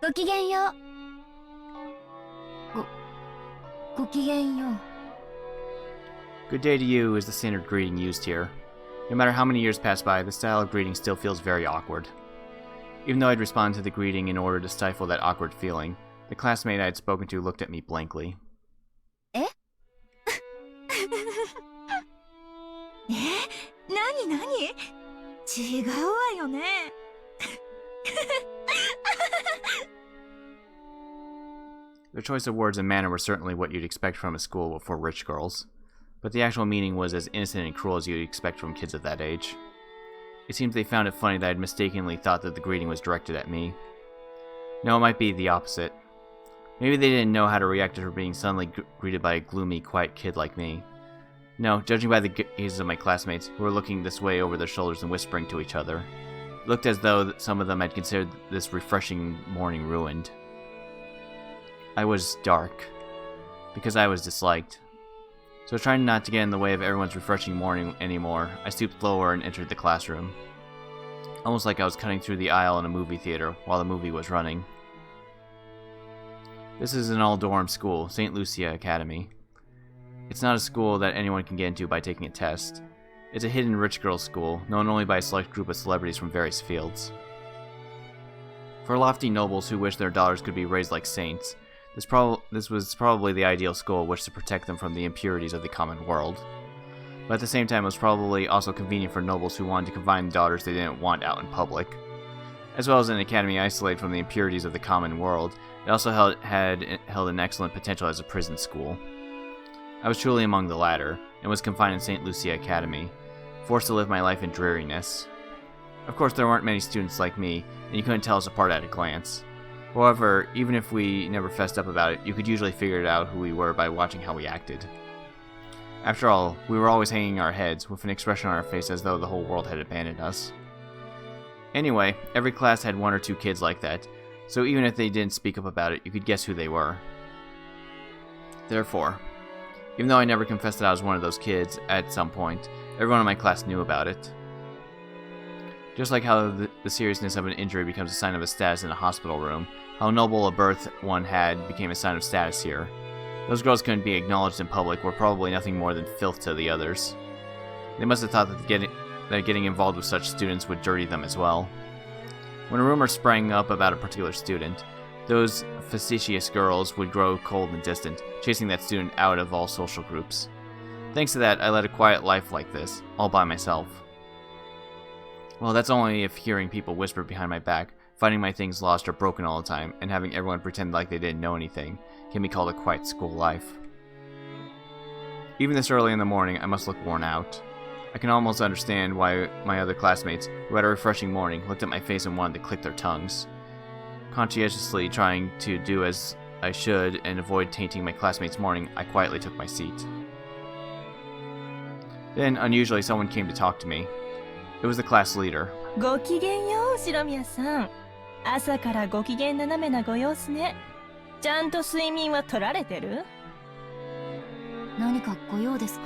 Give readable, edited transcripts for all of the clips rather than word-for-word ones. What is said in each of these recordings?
ごきげんよう。ごきげんよう。 Good day to you is the standard greeting used here. No matter how many years pass by, the style of greeting still feels very awkward. Even though I'd respond to the greeting in order to stifle that awkward feeling, the classmate I had spoken to looked at me blankly. えなになに違うわよね。Their choice of words and manner were certainly what you'd expect from a school for rich girls, but the actual meaning was as innocent and cruel as you'd expect from kids of that age. It seems they found it funny that I'd mistakenly thought that the greeting was directed at me. No, it might be the opposite. Maybe they didn't know how to react to her being suddenly greeted by a gloomy, quiet kid like me. No, judging by the gazes of my classmates, who were looking this way over their shoulders and whispering to each other, it looked as though some of them had considered this refreshing morning ruined. I was dark, because I was disliked. So trying not to get in the way of everyone's refreshing morning anymore, I stooped lower and entered the classroom. Almost like I was cutting through the aisle in a movie theater while the movie was running. This is an all-dorm school, St. Lucia Academy. It's not a school that anyone can get into by taking a test. It's a hidden rich girls' school, known only by a select group of celebrities from various fields. For lofty nobles who wish their daughters could be raised like saints, this was probably the ideal school which to protect them from the impurities of the common world. But at the same time, it was probably also convenient for nobles who wanted to confine daughters they didn't want out in public. As well as an academy isolated from the impurities of the common world, it also had an excellent potential as a prison school. I was truly among the latter, and was confined in St. Lucia Academy, forced to live my life in dreariness. Of course, there weren't many students like me, and you couldn't tell us apart at a glance. However, even if we never fessed up about it, you could usually figure out who we were by watching how we acted. After all, we were always hanging our heads, with an expression on our face as though the whole world had abandoned us. Anyway, every class had one or two kids like that, so even if they didn't speak up about it, you could guess who they were. Therefore, even though I never confessed that I was one of those kids, at some point, everyone in my class knew about it. Just like how the seriousness of an injury becomes a sign of a status in a hospital room, how noble a birth one had became a sign of status here. Those girls couldn't be acknowledged in public were probably nothing more than filth to the others. They must have thought that getting involved with such students would dirty them as well. When a rumor sprang up about a particular student, those facetious girls would grow cold and distant, chasing that student out of all social groups. Thanks to that, I led a quiet life like this, all by myself. Well, that's only if hearing people whisper behind my back, finding my things lost or broken all the time, and having everyone pretend like they didn't know anything, can be called a quiet school life. Even this early in the morning, I must look worn out. I can almost understand why my other classmates, who had a refreshing morning, looked at my face and wanted to click their tongues. Conscientiously trying to do as I should and avoid tainting my classmates' morning, I quietly took my seat. Then, unusually, someone came to talk to me. It was the class leader. ごきげんよう、白宮さん。朝からご機嫌斜めなご様子ね。ちゃんと睡眠は取られてる？何かご用ですか？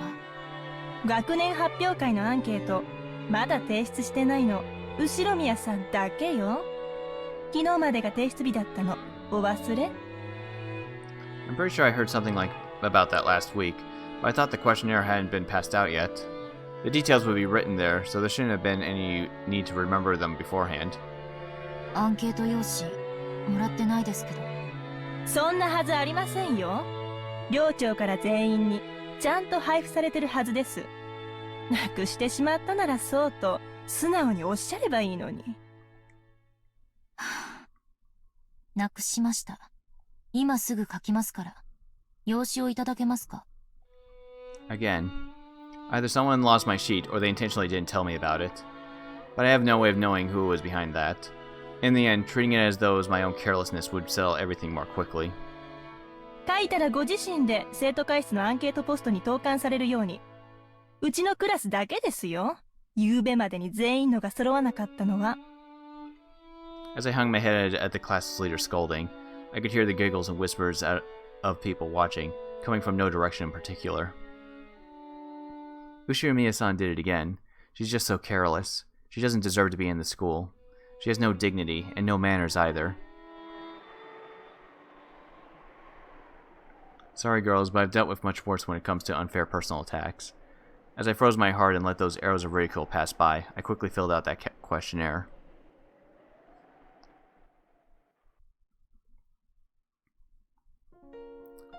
学年発表会のアンケート、まだ提出してないの、後宮さんだけよ。昨日までが提出日だったの、お忘れ？ I'm pretty sure I heard something about that last week, but I thought the questionnaire hadn't been passed out yet. The details would be written there, so there shouldn't have been any need to remember them beforehand. アンケート用紙もらってないですけど。そんなはずありませんよ。寮長から全員にちゃんと配布されてるはずです。なくしてしまったならそうと素直におっしゃればいいのに。なくしました。今すぐ書きますから。用紙をいただけますか？ Again, either someone lost my sheet or they intentionally didn't tell me about it. But I have no way of knowing who was behind that. In the end, treating it as though it was my own carelessness would settle everything more quickly. 書いたらご自身で生徒会室のアンケートポストに投函されるように。うちのクラスだけですよ。夕べまでに全員のが揃わなかったのは。As I hung my head at the class leader scolding, I could hear the giggles and whispers of people watching, coming from no direction in particular. Ushirimiya-san did it again. She's just so careless. She doesn't deserve to be in the school. She has no dignity, and no manners either. Sorry, girls, but I've dealt with much worse when it comes to unfair personal attacks. As I froze my heart and let those arrows of ridicule pass by, I quickly filled out that questionnaire.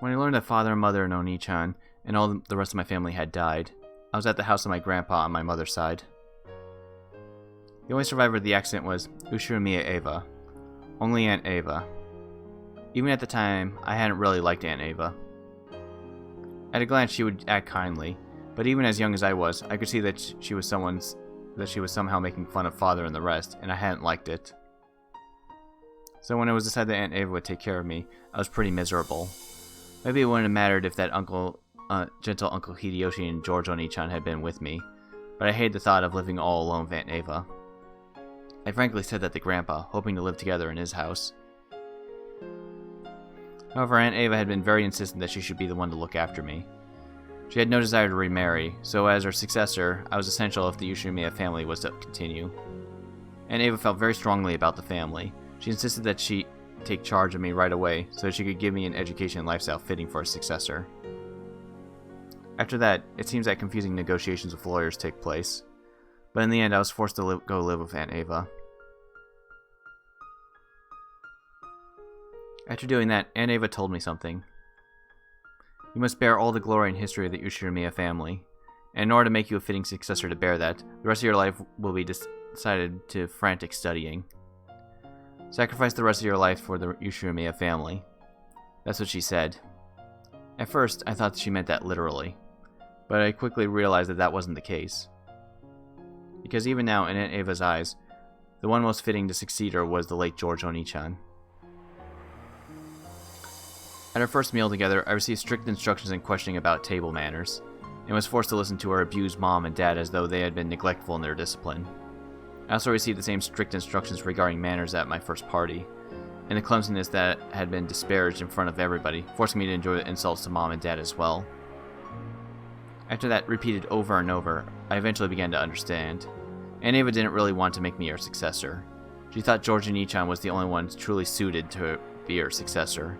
When I learned that father and mother and Oni-chan and all the rest of my family had died, I was at the house of my grandpa on my mother's side. The only survivor of the accident was Ushirimiya Eva. Only Aunt Eva. Even at the time, I hadn't really liked Aunt Eva. At a glance, she would act kindly, but even as young as I was, I could see that she was somehow making fun of father and the rest, and I hadn't liked it. So when it was decided that Aunt Eva would take care of me, I was pretty miserable. Maybe it wouldn't have mattered if that gentle Uncle Hideyoshi and George Oni-chan had been with me, but I hated the thought of living all alone with Aunt Eva. I frankly said that to Grandpa, hoping to live together in his house. However, Aunt Eva had been very insistent that she should be the one to look after me. She had no desire to remarry, so as her successor, I was essential if the Ushirimiya family was to continue. Aunt Eva felt very strongly about the family. She insisted that she take charge of me right away so that she could give me an education and lifestyle fitting for a successor. After that, it seems that confusing negotiations with lawyers take place, but in the end I was forced to go live with Aunt Eva. After doing that, Aunt Eva told me something. You must bear all the glory and history of the Ushirimiya family, and in order to make you a fitting successor to bear that, the rest of your life will be decided to frantic studying. Sacrifice the rest of your life for the Ushirimiya family. That's what she said. At first, I thought she meant that literally, but I quickly realized that that wasn't the case. Because even now, in Aunt Eva's eyes, the one most fitting to succeed her was the late George Oni-chan. At our first meal together, I received strict instructions and questioning about table manners, and was forced to listen to her abuse mom and dad as though they had been neglectful in their discipline. I also received the same strict instructions regarding manners at my first party, and the clumsiness that had been disparaged in front of everybody, forcing me to enjoy the insults to mom and dad as well. After that, repeated over and over, I eventually began to understand. Aunt Eva didn't really want to make me her successor. She thought George Oni-chan was the only one truly suited to be her successor,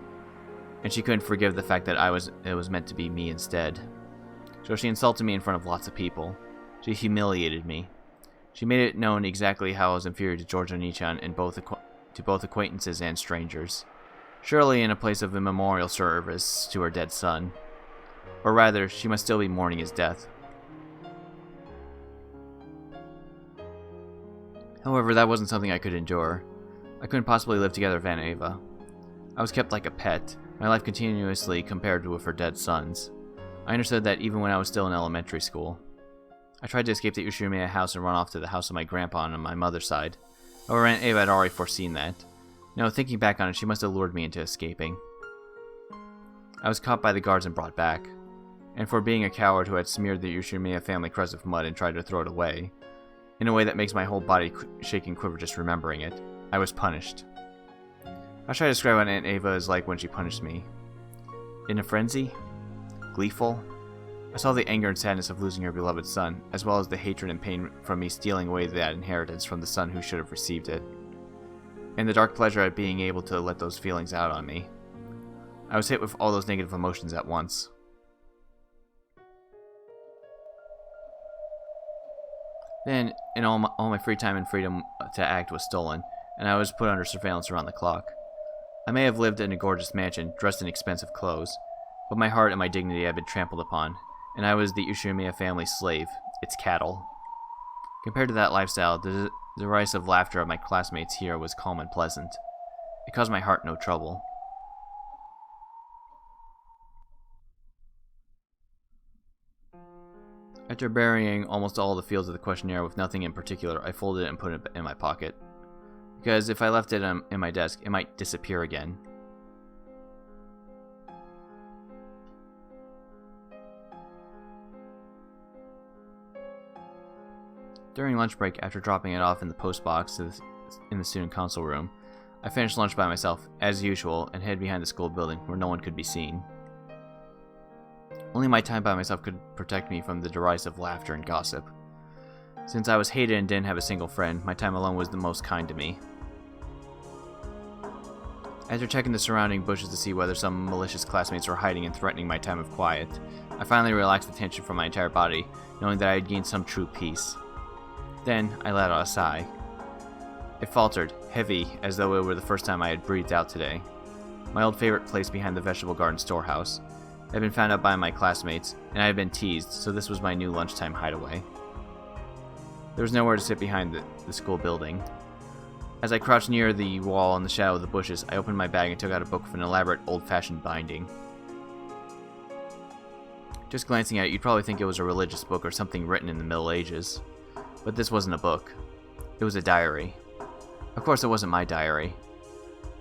and she couldn't forgive the fact that it was meant to be me instead. So she insulted me in front of lots of people. She humiliated me. She made it known exactly how I was inferior to George Oni-chan to both acquaintances and strangers. Surely in a place of a memorial service to her dead son. Or rather, she must still be mourning his death. However, that wasn't something I could endure. I couldn't possibly live together with Aunt Eva. I was kept like a pet, my life continuously compared with her dead son's. I understood that even when I was still in elementary school. I tried to escape the Ushirimiya house and run off to the house of my grandpa on my mother's side. However, Aunt Eva had already foreseen that. Now, thinking back on it, she must have lured me into escaping. I was caught by the guards and brought back. And for being a coward who had smeared the Ushirimiya family crest with mud and tried to throw it away, in a way that makes my whole body shake and quiver just remembering it, I was punished. How should I describe what Aunt Eva is like when she punished me? In a frenzy? Gleeful? I saw the anger and sadness of losing her beloved son, as well as the hatred and pain from me stealing away that inheritance from the son who should have received it, and the dark pleasure at being able to let those feelings out on me. I was hit with all those negative emotions at once. Then, all my free time and freedom to act was stolen, and I was put under surveillance around the clock. I may have lived in a gorgeous mansion, dressed in expensive clothes, but my heart and my dignity had been trampled upon, and I was the Ushirimiya family's slave, its cattle. Compared to that lifestyle, the derisive laughter of my classmates here was calm and pleasant. It caused my heart no trouble. After burying almost all the fields of the questionnaire with nothing in particular, I folded it and put it in my pocket. Because if I left it in my desk, it might disappear again. During lunch break, after dropping it off in the post box in the student council room, I finished lunch by myself, as usual, and hid behind the school building where no one could be seen. Only my time by myself could protect me from the derisive laughter and gossip. Since I was hated and didn't have a single friend, my time alone was the most kind to me. After checking the surrounding bushes to see whether some malicious classmates were hiding and threatening my time of quiet, I finally relaxed the tension from my entire body, knowing that I had gained some true peace. Then, I let out a sigh. It faltered, heavy, as though it were the first time I had breathed out today. My old favorite place behind the vegetable garden storehouse had been found out by my classmates, and I had been teased, so this was my new lunchtime hideaway. There was nowhere to sit behind the school building. As I crouched near the wall in the shadow of the bushes, I opened my bag and took out a book with an elaborate old-fashioned binding. Just glancing at it, you'd probably think it was a religious book or something written in the Middle Ages. But this wasn't a book. It was a diary. Of course, it wasn't my diary.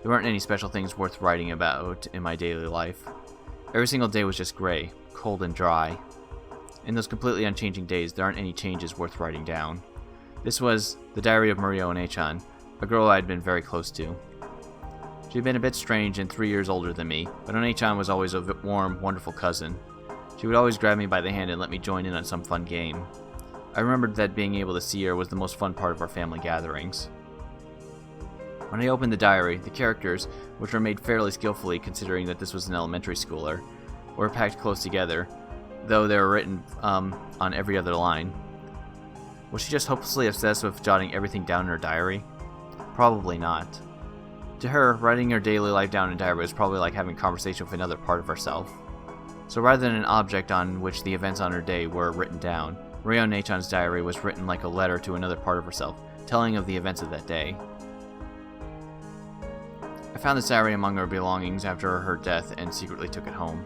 There weren't any special things worth writing about in my daily life. Every single day was just gray, cold and dry. In those completely unchanging days, there aren't any changes worth writing down. This was the diary of Maria One-chan, a girl I had been very close to. She had been a bit strange and 3 years older than me, but One-chan was always a warm, wonderful cousin. She would always grab me by the hand and let me join in on some fun game. I remembered that being able to see her was the most fun part of our family gatherings. When I opened the diary, the characters, which were made fairly skillfully considering that this was an elementary schooler, were packed close together, though they were written on every other line. Was she just hopelessly obsessed with jotting everything down in her diary? Probably not. To her, writing her daily life down in a diary was probably like having a conversation with another part of herself. So rather than an object on which the events on her day were written down, Maria One-chan's diary was written like a letter to another part of herself, telling of the events of that day. I found this diary among her belongings after her death and secretly took it home.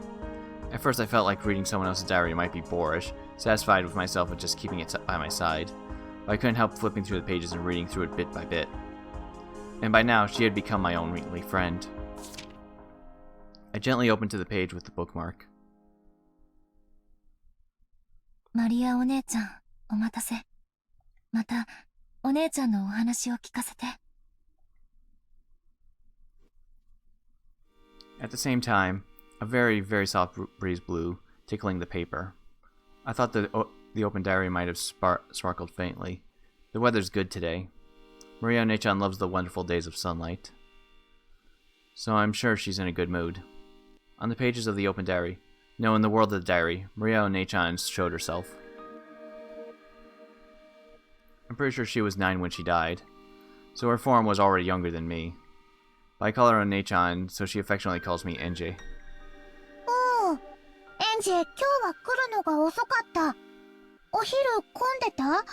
At first I felt like reading someone else's diary might be boorish, satisfied with myself with just keeping it by my side, but I couldn't help flipping through the pages and reading through it bit by bit. And by now, she had become my only friend. I gently opened to the page with the bookmark. マリアお姉ちゃん、お待たせ。また、お姉ちゃんのお話を聞かせて。At the same time, a very, very soft breeze blew, tickling the paper. I thought the open diary might have sparkled faintly. The weather's good today. Maria One-chan loves the wonderful days of sunlight. So I'm sure she's in a good mood. On the pages of the open diary, no, in the world of the diary, Maria One-chan showed herself. I'm pretty sure she was 9 when she died, so her form was already younger than me. But I call her One-chan, so she affectionately calls me NJ. おー、エンジェ、今日は来るのが遅かった。お昼混んでた？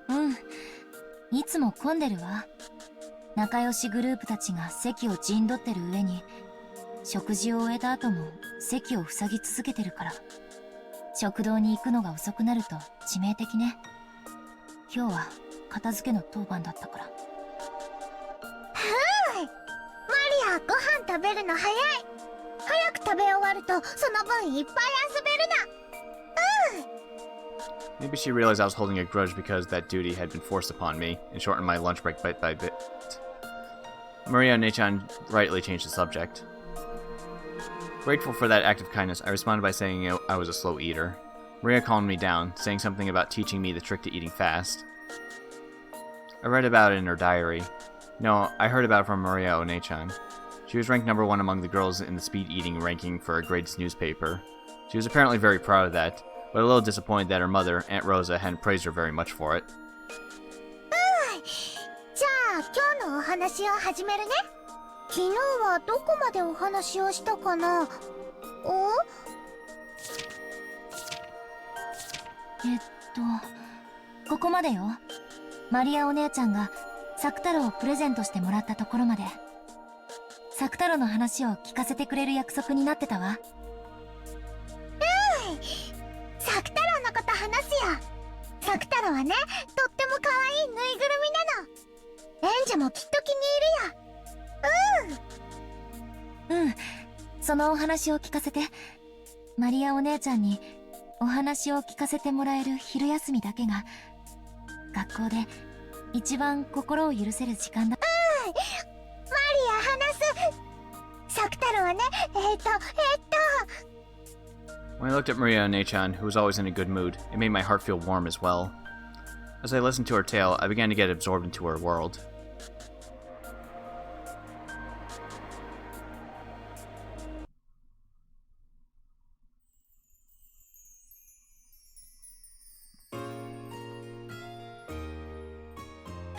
うん、いつも混んでるわ。仲良しグループたちが席を陣取ってる上に、食事を終えた後も席を塞ぎ続けてるから。食堂に行くのが遅くなると致命的ね。今日は片付けの当番だったから。マリア、ご飯食べるの早い。早く食べ終わるとその分いっぱい遊べるな。Maybe she realized I was holding a grudge because that duty had been forced upon me, and shortened my lunch break bit by bit. Maria One-chan rightly changed the subject. Grateful for that act of kindness, I responded by saying I was a slow eater. Maria calmed me down, saying something about teaching me the trick to eating fast. I read about it in her diary. No, I heard about it from Maria One-chan. She was ranked #1 among the girls in the speed eating ranking for a grades newspaper. She was apparently very proud of that, but a little disappointed that her mother, Aunt Rosa, hadn't praised her very much for it. じゃあ今日のお話を始めるね。昨日はどこまでお話をしたかな？ここまでよ。マリアお姉ちゃんが作太郎をプレゼントしてもらったところまで。作太郎の話を聞かせてくれる約束になってたわ。作太郎のこと話すよ。作太郎はね、とっても可愛いぬいぐるみなの。エンジェもきっと気に入るよ。うん、そのお話を聞かせて。マリアお姉ちゃんにお話を聞かせてもらえる昼休みだけが学校で一番心を許せる時間だ。マリア話す。作太郎はね、When I looked at Maria One-chan, who was always in a good mood, it made my heart feel warm as well. As I listened to her tale, I began to get absorbed into her world.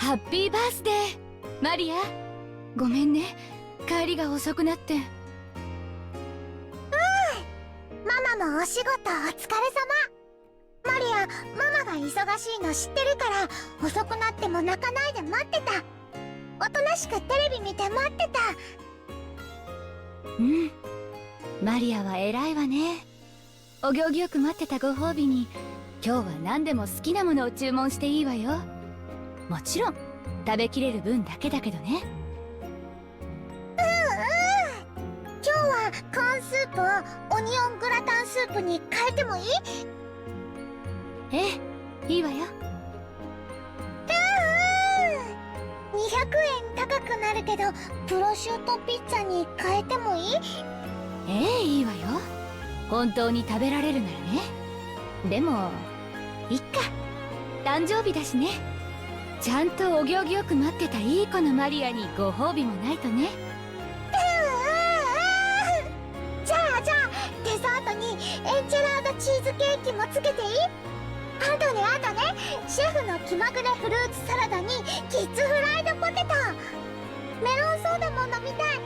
ハッピーバースデーマリア。ごめんね、帰りが遅くなって。ママもお仕事お疲れ様。マリア、ママが忙しいの知ってるから遅くなっても泣かないで待ってた。おとなしくテレビ見て待ってた。うん、マリアは偉いわね。お行儀よく待ってたご褒美に今日は何でも好きなものを注文していいわよ。もちろん食べきれる分だけだけどね。今日はコーンスープをオニオングラタンスープに変えてもいい？ええ、いいわよ。200円高くなるけどプロシュートピッツァに変えてもいい？ええ、いいわよ。本当に食べられるならね。でもいっか、誕生日だしね。ちゃんとお行儀よく待ってたいい子のマリアにご褒美もないとね。じゃあデザートにエンチェラードチーズケーキもつけていい？あとね、シェフの気まぐれフルーツサラダにキッズフライドポテト、メロンソーダも飲みたい。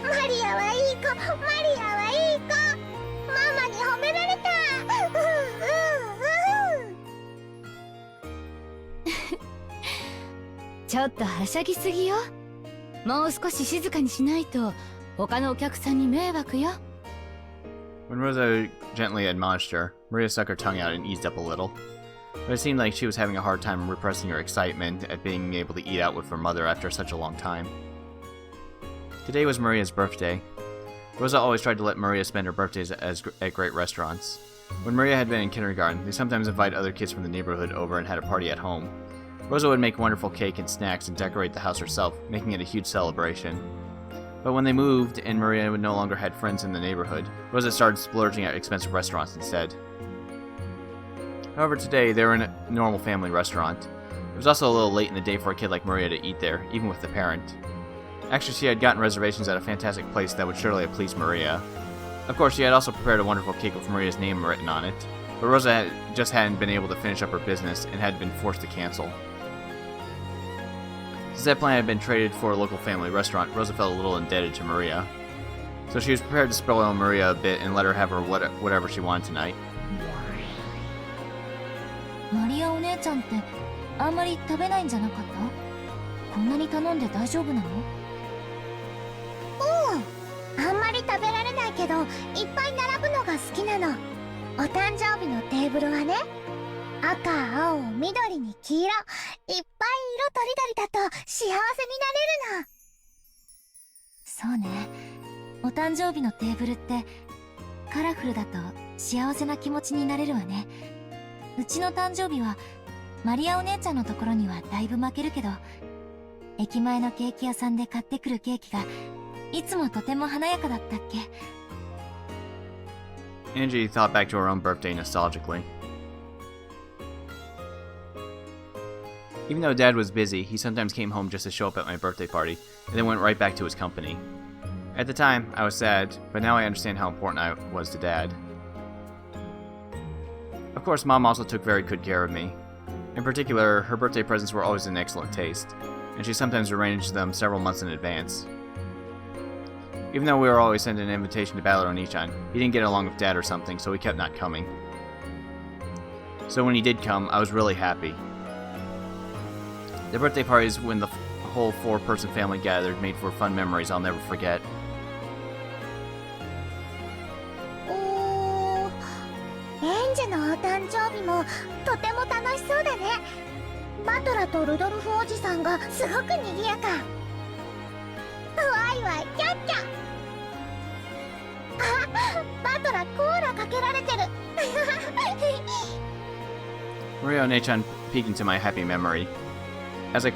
マリアはいい子、マリアはいい子。ママに褒められた。ちょっとはしゃぎすぎよ。もう少し静かにしないと他のお客さんに迷惑よ。When Rosa gently admonished her, Maria stuck her tongue out and eased up a little. But it seemed like she was having a hard time repressing her excitement at being able to eat out with her mother after such a long time. Today was Maria's birthday. Rosa always tried to let Maria spend her birthdays at great restaurants. When Maria had been in kindergarten, they sometimes invited other kids from the neighborhood over and had a party at home. Rosa would make wonderful cake and snacks and decorate the house herself, making it a huge celebration. But when they moved and Maria no longer had friends in the neighborhood, Rosa started splurging at expensive restaurants instead. However, today they were in a normal family restaurant. It was also a little late in the day for a kid like Maria to eat there, even with the parent. Actually, she had gotten reservations at a fantastic place that would surely have pleased Maria. Of course, she had also prepared a wonderful cake with Maria's name written on it, but Rosa just hadn't been able to finish up her business and had been forced to cancel. Since that plan had been traded for a local family restaurant, Rosa felt a little indebted to Maria. So she was prepared to spoil Maria a bit and let her have her whatever she wanted tonight. マリアお姉ちゃんってあんまり食べないんじゃなかった？こんなに頼んで大丈夫なの？あんまり食べられないけどいっぱい並ぶのが好きなの。お誕生日のテーブルはね、赤、青、緑に黄色、いっぱい色とりどりだと幸せになれるの。そうね。お誕生日のテーブルってカラフルだと幸せな気持ちになれるわね。うちの誕生日はマリアお姉ちゃんのところにはだいぶ負けるけど、駅前のケーキ屋さんで買ってくるケーキがいつもとても華やかだったっけ。Angie thought back to her own birthday nostalgically. Even though Dad was busy, he sometimes came home just to show up at my birthday party, and then went right back to his company. At the time, I was sad, but now I understand how important I was to Dad. Of course, Mom also took very good care of me. In particular, her birthday presents were always in excellent taste, and she sometimes arranged them several months in advance. Even though we were always sent an invitation to Battle Onichan, he didn't get along with Dad or something, so he kept not coming. So when he did come, I was really happy. The birthday parties when the whole 4-person family gathered made for fun memories I'll never forget. エンジェのお誕生日もとても楽しそうだね。バトラとルドルフおじさんがすごく賑やか。ワイワイキャッキャ。あ、バトラコーラかけられてる。Maria Onechan peeked into my happy memory. As I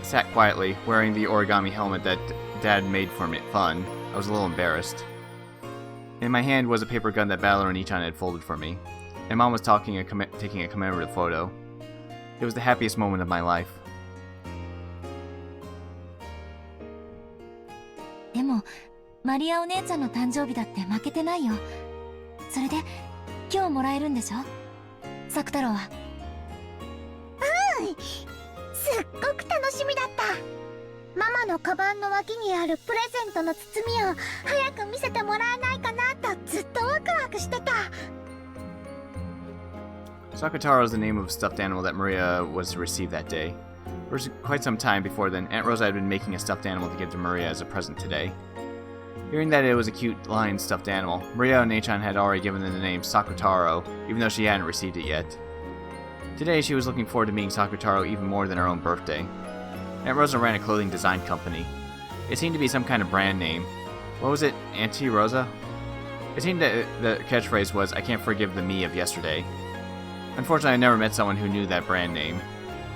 sat quietly, wearing the origami helmet that Dad made for me fun, I was a little embarrassed. In my hand was a paper gun that Battle Onichan had folded for me, and Mom was taking a commemorative photo. It was the happiest moment of my life. でもマリアお姉ちゃんの誕生日だって負けてないよ。それで今日もらえるんでしょ、作太郎は。すっごく楽しみだった。ママのカバンの脇にあるプレゼントの包みを早く見せてもらえないかなとずっとワクワクしてた。 Sakutaro is the name of a stuffed animal that Maria was to receive that day. For quite some time before then, Aunt Rosa had been making a stuffed animal to give to Maria as a present today. Hearing that it was a cute lion stuffed animal, Maria and Neichan had already given it the name Sakutaro, even though she hadn't received it yet. Today, she was looking forward to meeting Sakutaro even more than her own birthday. Aunt Rosa ran a clothing design company. It seemed to be some kind of brand name. What was it, Auntie Rosa? It seemed that the catchphrase was, "I can't forgive the me of yesterday." Unfortunately, I never met someone who knew that brand name.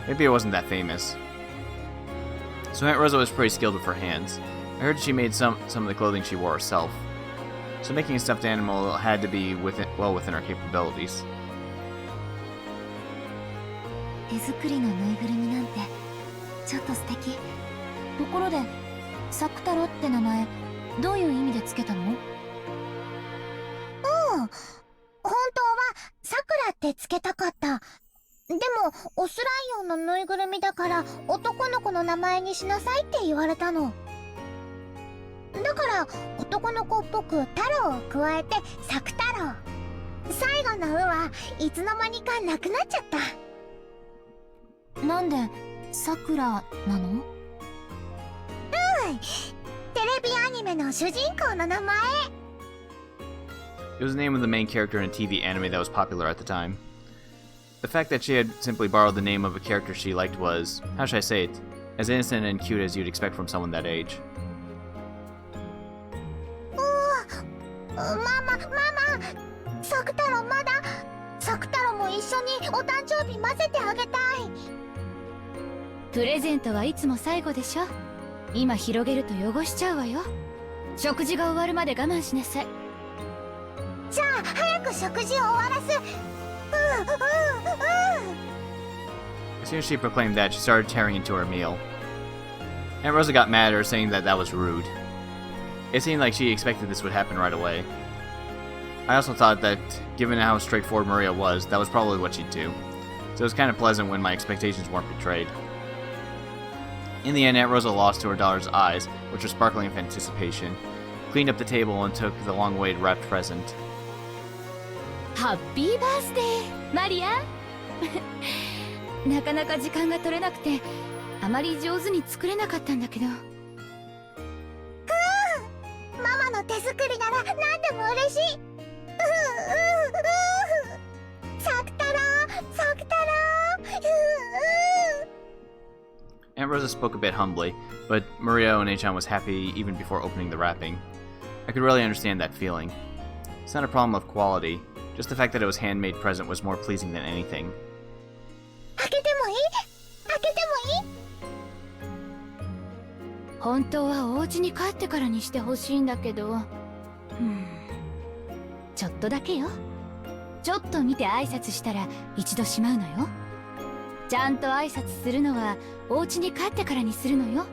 Maybe it wasn't that famous. So Aunt Rosa was pretty skilled with her hands. I heard she made some of the clothing she wore herself. So making a stuffed animal had to be well within her capabilities. 手作りのぬいぐるみなんてちょっと素敵。ところで、サクタロって名前どういう意味でつけたの？本当はサクラってつけたかった。でもオスライオンのぬいぐるみだから男の子の名前にしなさいって言われたの。だから男の子っぽく太郎を加えてサク太郎。最後の「う」はいつの間にかなくなっちゃった。なんでサクラなの？テレビアニメの主人公の名前。It was the name of the main character in a TV anime that was popular at the time. The fact that she had simply borrowed the name of a character she liked was, how should I say it, as innocent and cute as you'd expect from someone that age. ママ、サク太郎まだ。サク太郎も一緒にお誕生日混ぜてあげたい。プレゼントはいつも最後でしょ。今広げると汚しちゃうわよ。食事が終わるまで我慢しなさい。じゃあ早く食事を終わらす。As soon as she proclaimed that, she started tearing into her meal. Aunt Rosa got mad at her, saying that was rude. It seemed like she expected this would happen right away. I also thought that, given how straightforward Maria was, that was probably what she'd do. So it was kind of pleasant when my expectations weren't betrayed. In the end, Aunt Rosa lost to her daughter's eyes, which were sparkling with anticipation, cleaned up the table, and took the long-awaited wrapped present. ハッピーバースデーマリア。なかなか時間が取れなくてあまり上手に作れなかったんだけど。ママの手作りなら何でも嬉しい。サク太郎。Aunt Rosa spoke a bit humbly, but Maria One-chan was happy even before opening the wrapping. I could really understand that feeling. It's not a problem of quality, just the fact that it was a handmade present was more pleasing than anything. 開けてもいい？本当はお家に帰ってからにしてほしいんだけど、ちょっとだけよ。ちょっと見て挨拶したら一度しまうのよ。ちゃんと挨拶するのはお家に帰ってからにするのよ。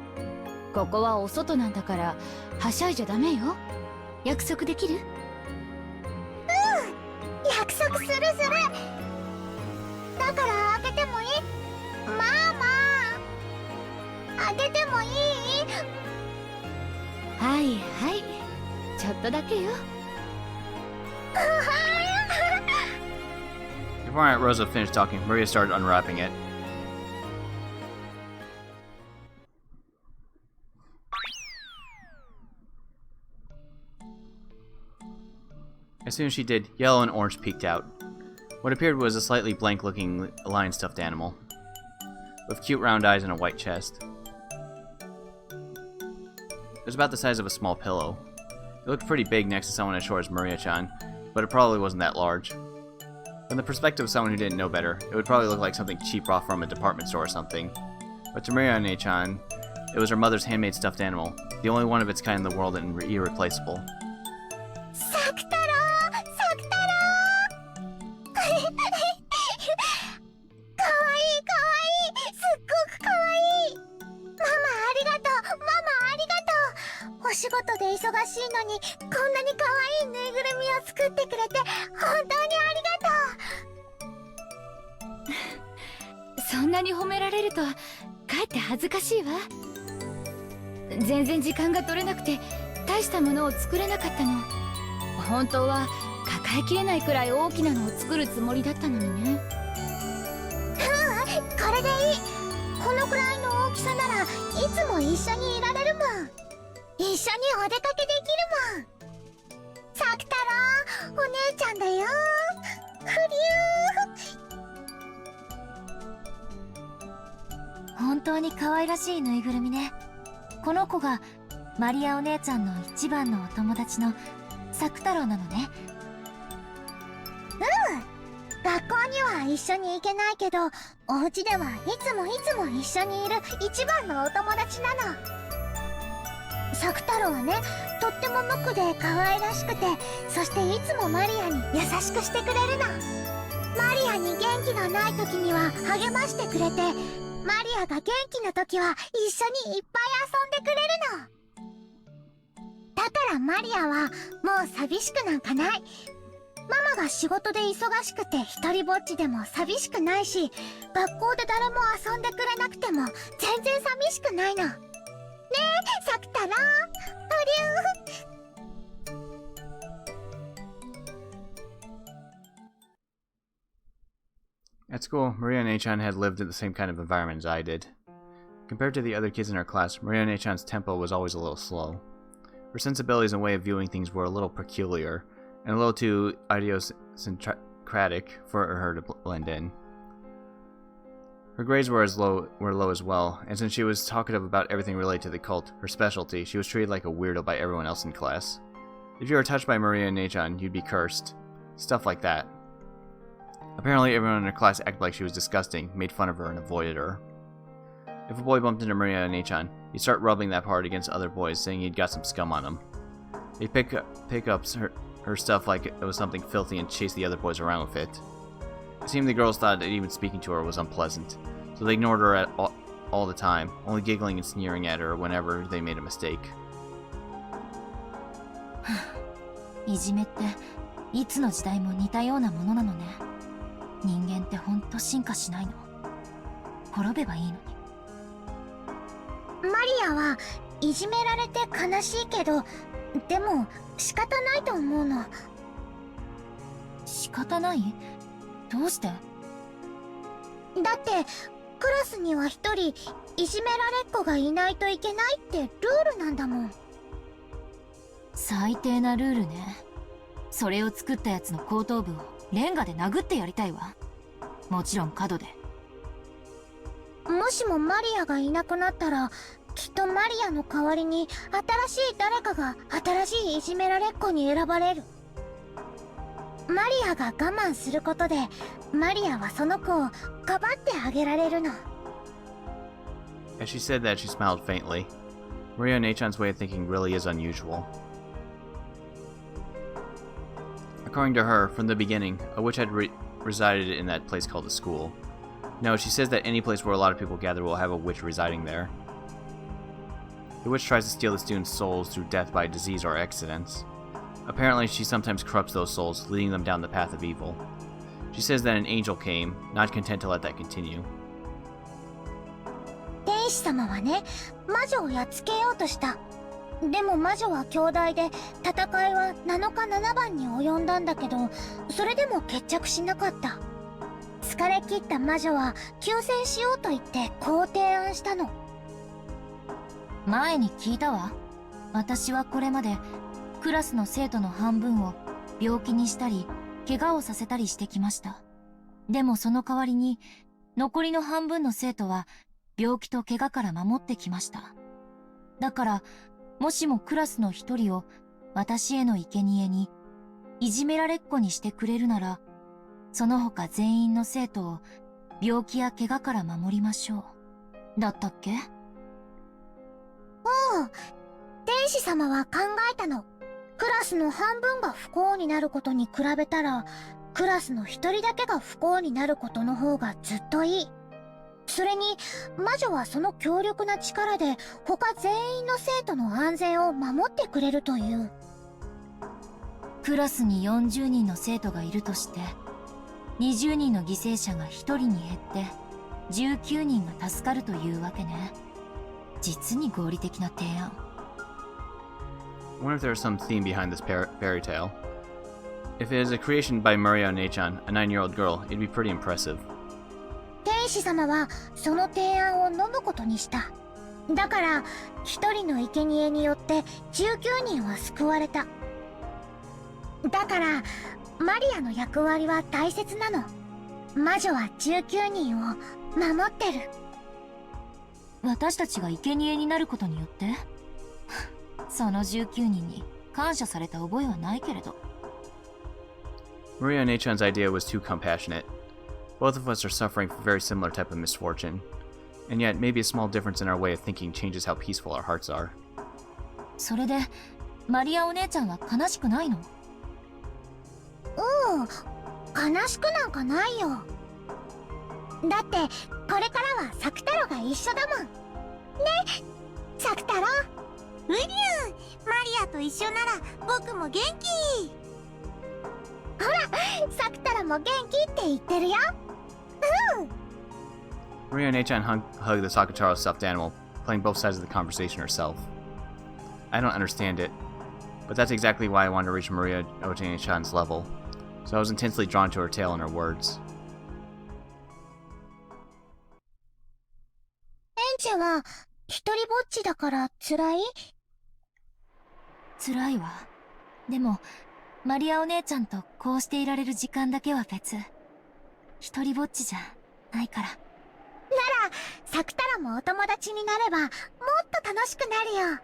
ここはお外なんだからはしゃいじゃダメよ。約束できる？約束する。だから開けてもいい？ママ、開けてもいい？はいちょっとだけよ。Before Aunt Rosa finished talking, Maria started unwrapping it. As soon as she did, yellow and orange peeked out. What appeared was a slightly blank-looking lion stuffed animal, with cute round eyes and a white chest. It was about the size of a small pillow. It looked pretty big next to someone as short as Maria-chan, but it probably wasn't that large. From the perspective of someone who didn't know better, it would probably look like something cheap off from a department store or something. But to Maria-chan, it was her mother's handmade stuffed animal, the only one of its kind in the world and irreplaceable. サク太郎。かわいい。すっごくかわいい。ママありがとう。お仕事で忙しいのにこんなにかわいいぬいぐるみを作ってくれて本当にありがとう。そんんなに褒められるとかえって恥ずかしいわ。全然時間が取れなくて大したものを作れなかったの。本当は抱えきれないくらい大きなのを作るつもりだったのにね。これでいい。このくらいの大きさならいつも一緒にいられるもん。一緒にお出かけできるもん。さく太郎、お姉ちゃんだよ。ふりゅー。本当に可愛らしいぬいぐるみね。この子がマリアお姉ちゃんの一番のお友達のさく太郎なのね。学校には一緒に行けないけど、お家ではいつも一緒にいる一番のお友達なの。さく太郎はね、とっても無垢で可愛らしくて、そしていつもマリアに優しくしてくれるの。マリアに元気のない時には励ましてくれて、マリアが元気な時は一緒にいっぱい遊んでくれるの。だからマリアはもう寂しくなんかない。ママが仕事で忙しくて一人ぼっちでも寂しくないし、学校で誰も遊んでくれなくても全然寂しくないの。ねえ、さく太郎、At school, Maria Nechan had lived in the same kind of environment as I did. Compared to the other kids in her class, Maria Nechan's tempo was always a little slow. Her sensibilities and way of viewing things were a little peculiar, and a little too idiosyncratic for her to blend in. Her grades were low as well, and since she was talkative about everything related to the cult, her specialty, she was treated like a weirdo by everyone else in class. If you were touched by Maria Nechan, you'd be cursed. Stuff like that. Apparently everyone in her class acted like she was disgusting, made fun of her, and avoided her. If a boy bumped into Maria Nechan, he'd start rubbing that part against other boys, saying he'd got some scum on him. He'd pick up her stuff like it was something filthy and chase the other boys around with it. It seemed the girls thought that even speaking to her was unpleasant, so they ignored her all the time, only giggling and sneering at her whenever they made a mistake. いじめっていつの時代も似たようなものなのね。人間ってほんと進化しないの。滅べばいいのに。マリアはいじめられて悲しいけど、でも仕方ないと思うの。仕方ない？どうして？だってクラスには一人いじめられっ子がいないといけないってルールなんだもん。最低なルールね。それを作ったやつの後頭部をレンガで殴ってやりたいわ。もちろん角で。もしもマリアがいなくなったら、きっとマリアの代わりに新しい誰かが新しいいじめられっ子に選ばれる。マリアが我慢することで、マリアはその子をかばってあげられるの。As she said that, she smiled faintly. Maria Nechan's way of thinking really is unusual. According to her, from the beginning, a witch had resided in that place called a school. No, she says that any place where a lot of people gather will have a witch residing there. The witch tries to steal the students' souls through death by disease or accidents. Apparently, she sometimes corrupts those souls, leading them down the path of evil. She says that an angel came, not content to let that continue. 天使様はね、魔女をやっつけようとした。でも魔女は兄弟で、戦いは7日7番に及んだんだけど、それでも決着しなかった。疲れ切った魔女は休戦しようと言ってこう提案したの。前に聞いたわ。私はこれまでクラスの生徒の半分を病気にしたり怪我をさせたりしてきました。でもその代わりに残りの半分の生徒は病気と怪我から守ってきました。だからもしもクラスの一人を私への生贄にいじめられっ子にしてくれるなら、その他全員の生徒を病気や怪我から守りましょう。だったっけ？おう、天使様は考えたの。クラスの半分が不幸になることに比べたら、クラスの一人だけが不幸になることの方がずっといい。それに魔女はその強力な力で他全員の生徒の安全を守ってくれるという。クラスに40人の生徒がいるとして、20人の犠牲者が1人に減って19人が助かるというわけね。実に合理的な提案。I wonder if there's some theme behind this fairy tale. If it is a creation by Muriel Nechan, a 9-year-old girl, it'd be pretty impressive. 天使様はその提案を飲むことにした。だから一人の生贄によって19人は救われた。だからマリアの役割は大切なの。魔女は19人を守ってる。私たちが生贄になることによってその19人に感謝された覚えはないけれど。Maria Nechan's idea was too compassionate. Both of us are suffering from a very similar type of misfortune. And yet, maybe a small difference in our way of thinking changes how peaceful our hearts are. それでマリアお姉ちゃんは悲しくないの？悲しくなんかないよ。だってこれからはサク太郎が一緒だもんね。サク太郎。うりゅう、マリアと一緒なら僕も元気。ほら、サク太郎も元気って言ってるよ。Maria Nechan hugged the Sakutaro stuffed animal, playing both sides of the conversation herself. I don't understand it, but that's exactly why I wanted to reach Maria Nechan's level, so I was intensely drawn to her tale and her words. エンジェは一人ぼっちだから辛い？辛いわ。でもマリアお姉ちゃんとこうしていられる時間だけは別。一人ぼっちじゃないから。ならサク太郎もお友達になればもっと楽しくなるよ。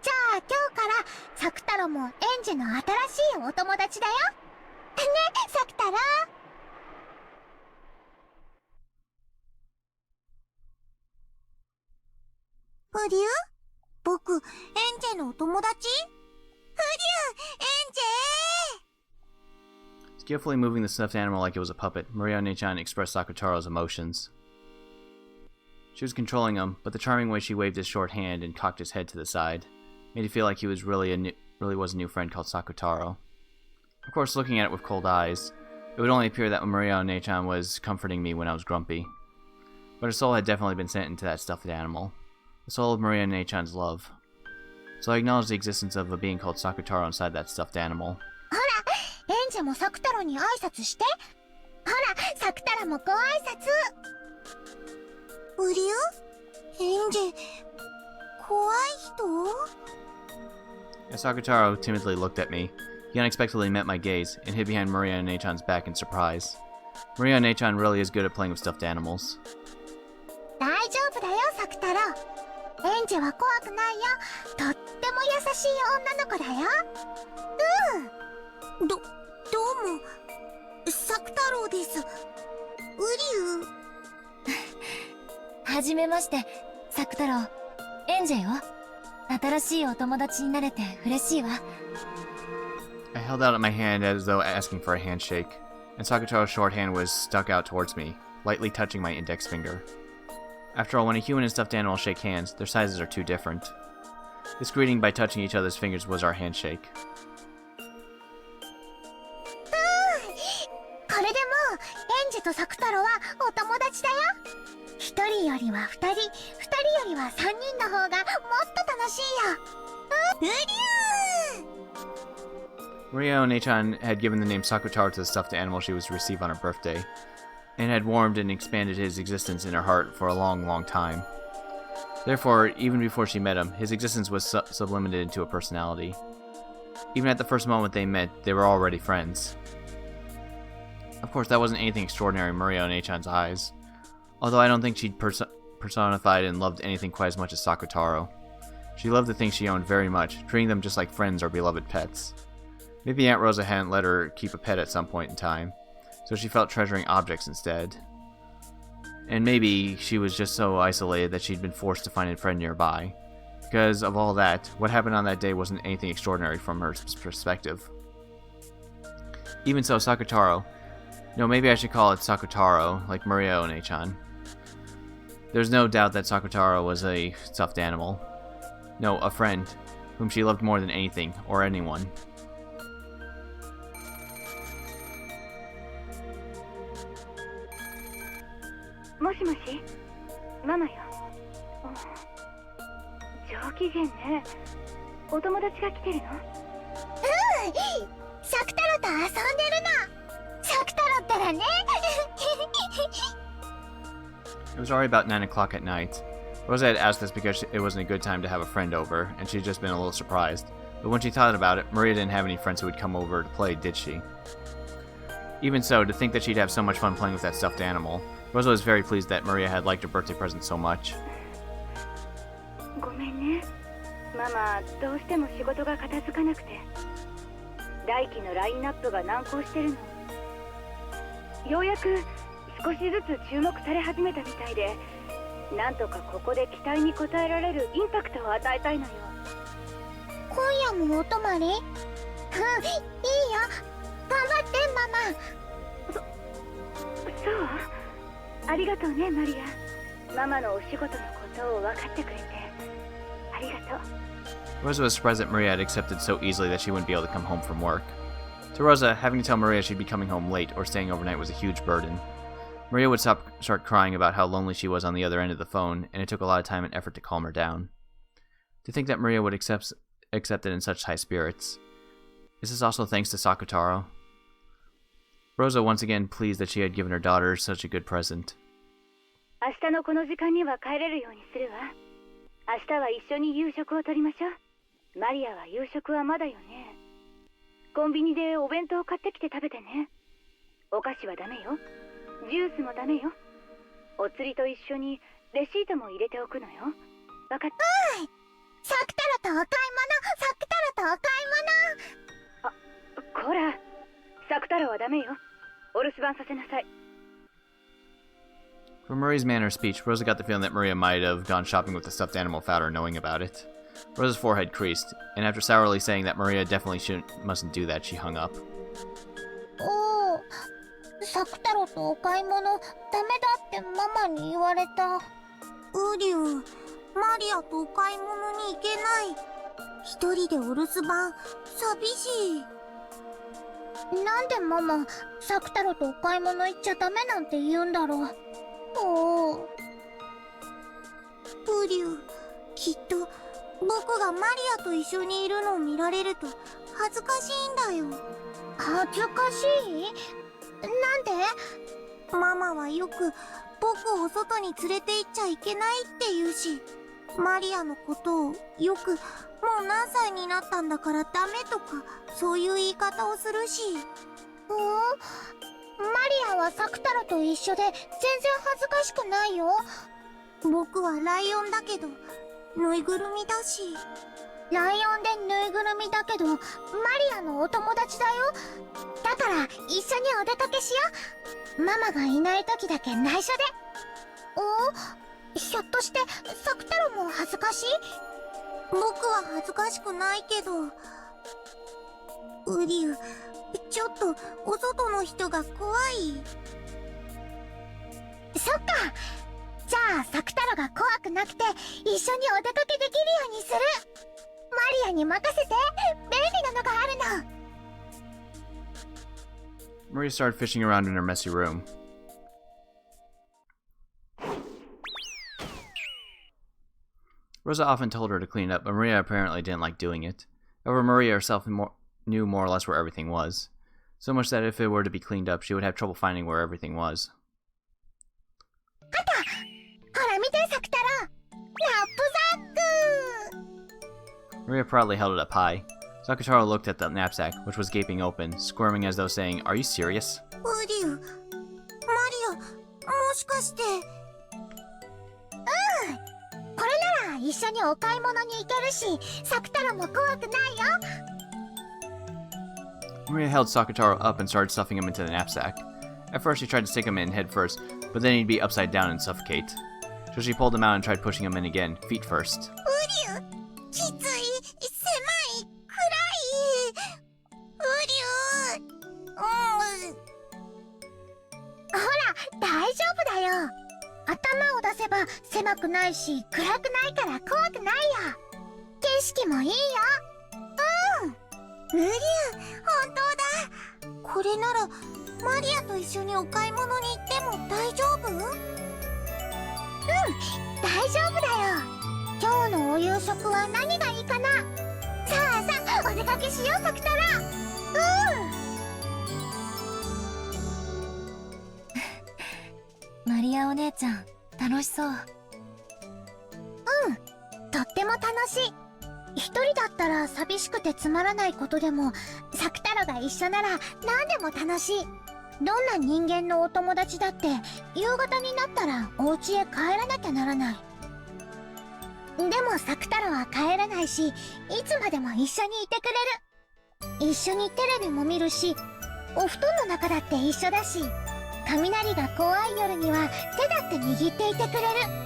じゃあ今日からサク太郎もエンジェの新しいお友達だよ。ね、サク太郎。フリュー、僕エンジェのお友達？フリュー、エンジェSkillfully moving the stuffed animal like it was a puppet, Maria Nechan expressed Sakutaro's emotions. She was controlling him, but the charming way she waved his short hand and cocked his head to the side made it feel like he was really was a new friend called Sakutaro. Of course, looking at it with cold eyes, it would only appear that Maria Nechan was comforting me when I was grumpy. But her soul had definitely been sent into that stuffed animal. The soul of Maria Nechan's love. So I acknowledged the existence of a being called Sakutaro inside that stuffed animal. エンジェもサク太郎に挨拶して。ほら、サク太郎もご挨拶。うりゅう？エンジェ、怖い人？ As Sakutaro timidly looked at me, he unexpectedly met my gaze and hid behind Maria Nechan's back in surprise. Maria Nechan really is good at playing with stuffed animals. 大丈夫だよ、サク太郎。エンジェは怖くないよ。とっても優しい女の子だよ。どうも、サク太郎です。うりゅう。はじめまして、サク太郎。エンジェよ。新しいお友達になれて嬉しいわ。I held out my hand as though asking for a handshake, and Sakutaro's short hand was stuck out towards me, lightly touching my index finger. After all, when a human and stuffed animal shake hands, their sizes are too different. This greeting by touching each other's fingers was our handshake. これでもうエンジェとサク太郎はお友達だよ。一人よりは二人、二人よりは三人の方がもっと楽しいよ。うりゅー。 Maria Nechan had given the name Sakutaro to the stuffed animal she was to receive on her birthday, and had warmed and expanded his existence in her heart for a long, long time. Therefore, even before she met him, his existence was sublimated into a personality. Even at the first moment they met, they were already friends. Of course, that wasn't anything extraordinary in Maria Nechan's eyes, although I don't think she'd personified and loved anything quite as much as Sakutaro. She loved the things she owned very much, treating them just like friends or beloved pets. Maybe Aunt Rosa hadn't let her keep a pet at some point in time, so she felt treasuring objects instead. And maybe she was just so isolated that she'd been forced to find a friend nearby. Because of all that, what happened on that day wasn't anything extraordinary from her perspective. Even so, Sakutaro... No, maybe I should call it Sakutaro, like Maria Nechan. There's no doubt that Sakutaro was a stuffed animal. No, a friend, whom she loved more than anything, or anyone. 上機嫌ね。お友達が来てるの？サクタロと遊んでるの。サクタロったらね。It was already about 9 o'clock at night. Rosa had asked this because it wasn't a good time to have a friend over, and she'd just been a little surprised. But when she thought about it, Maria didn't have any friends who would come over to play, did she? Even so, to think that she'd have so much fun playing with that stuffed animal, Rosa was very pleased that Maria had liked her birthday present so much. ごめんね。ママ、どうしても仕事が片付かなくて。来期のラインナップが難航してるの。ようやく少しずつ注目され始めたみたいで、なんとかここで期待に応えられるインパクトを与えたいのよ。今夜もお泊まり？いいよ。頑張ってママ。そうありがとうねマリア。ママのお仕事のことを分かってくれてありがとう。Rosa was surprised that Maria had accepted so easily that she wouldn't be able to come home from work. To Rosa, having to tell Maria she'd be coming home late or staying overnight was a huge burden. Maria would start crying about how lonely she was on the other end of the phone, and it took a lot of time and effort to calm her down. To think that Maria would accept it in such high spirits. Is this also thanks to Sakutaro? Rosa once again pleased that she had given her daughter such a good present. 明日のこの時間には帰れるようにするわ。明日は一緒に夕食をとりましょう。マリアは夕食はまだよね。コンビニでお弁当を買ってきて食べてね。お菓子はダメよ。ジュースもダメよ。お釣りと一緒にレシートも入れておくのよ。わかった？サクタロとお買い物。サクタロとお買い物。こら、サクタロはダメよ。お留守番させなさい。From Maria's manner of speech, Rosa got the feeling that Maria might have gone shopping with the stuffed animal without her knowing about it. Rosa's forehead creased, and after sourly saying that Maria definitely mustn't do that, she hung up. おー、サクタロとお買い物ダメだってママに言われた。ウリュウ、マリアとお買い物に行けない。一人でお留守番、寂しい。なんでママ、サクタロとお買い物行っちゃダメなんて言うんだろう。おー。ウリュウ、きっと僕がマリアと一緒にいるのを見られると恥ずかしいんだよ。恥ずかしい？なんで？ママはよく僕を外に連れて行っちゃいけないって言うし、マリアのことをよくもう何歳になったんだからダメとかそういう言い方をするし。マリアはサクタロと一緒で全然恥ずかしくないよ。僕はライオンだけどぬいぐるみだし。ライオンでぬいぐるみだけどマリアのお友達だよ。だから一緒にお出かけしよう。ママがいない時だけ内緒で。ひょっとしてサクタロも恥ずかしい？僕は恥ずかしくないけど。ウリュウ、ちょっとお外の人が怖い。そっか。じゃあサクタロが怖くなくて一緒にお出かけできるようにする。マリアに任せて。便利なのがあるの。Maria started fishing around in her messy room. Rosa often told her to clean up, but Maria apparently didn't like doing it. However, Maria herself knew more or less where everything was. So much that if it were to be cleaned up, she would have trouble finding where everything was. ほら見てサクタロ。ナップザック。 Maria proudly held it up high. Sakutaro looked at the knapsack, which was gaping open, squirming as though saying, "Are you serious?" ウリュウ、マリア、もしかして。これなら一緒にお買い物に行けるし、サクタロも怖くないよ。Maria held Sakutaro up and started stuffing him into the knapsack. At first, she tried to stick him in head first, but then he'd be upside down and suffocate. So she pulled him out and tried pushing him in again, feet first. ウリュウ、きつい、狭い、暗い。ウリュウ。ほら、大丈夫だよ。頭を出せば狭くないし暗くないから怖くないよ。景色もいいよ。ウリュウ、本当だ。これならマリアと一緒にお買い物に行っても大丈夫？大丈夫だよ。服は何がいいかな。さあさあ、お出かけしよう、さくたら。マリアお姉ちゃん、楽しそう。とっても楽しい。一人だったら寂しくてつまらないことでも、さくたろが一緒なら何でも楽しい。どんな人間のお友達だって夕方になったらお家へ帰らなきゃならない。でもさくたろは帰らないし、いつまでも一緒にいてくれる。一緒にテレビも見るし、お布団の中だって一緒だし、雷が怖い夜には手だって握っていてくれる。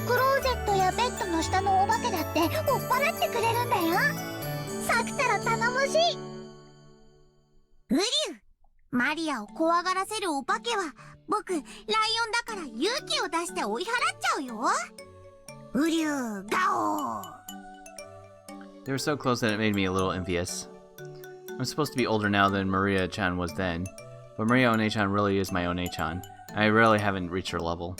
クローゼットやベッドの下のお化けだって追っ払ってくれるんだよ。さくたろ頼もしい。ウリュウ、マリアを怖がらせるお化けは僕ライオンだから勇気を出して追い払っちゃうよ。ウリュウ、ガオー。 They were so close that it made me a little envious. I'm supposed to be older now than Maria-chan was then, but Maria One-chan really is my One-chan, and I really haven't reached her level.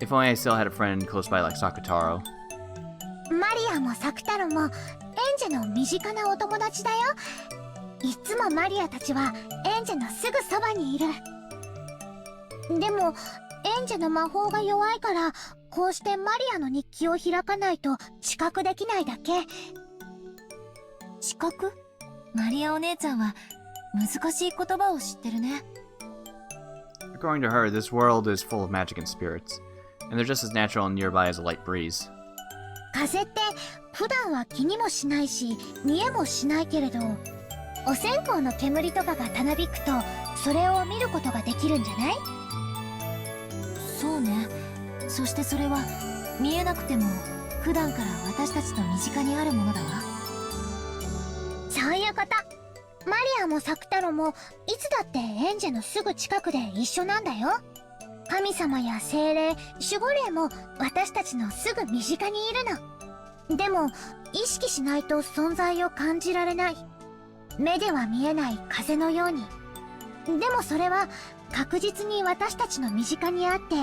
If only I still had a friend close by like Sakutaro. マリアもさくたろもエンジェの身近なお友達だよ。いつもマリアたちはエンジェのすぐそばにいる。でもエンジェの魔法が弱いから、こうしてマリアの日記を開かないと知覚できないだけ。知覚？マリアお姉ちゃんは難しい言葉を知ってるね。According to her, this world is full of magic and spirits, and they're just as natural and nearby as a light breeze. 風って普段は気にもしないし見えもしないけれど、お線香の煙とかがたなびくとそれを見ることができるんじゃない？そうね。そしてそれは見えなくても普段から私たちの身近にあるものだわ。そういうこと。マリアもさくたろもいつだってエンジェのすぐ近くで一緒なんだよ。神様や精霊、守護霊も私たちのすぐ身近にいるの。でも意識しないと存在を感じられない。目では見えない風のように。でもそれは確実に私たちの身近にあって、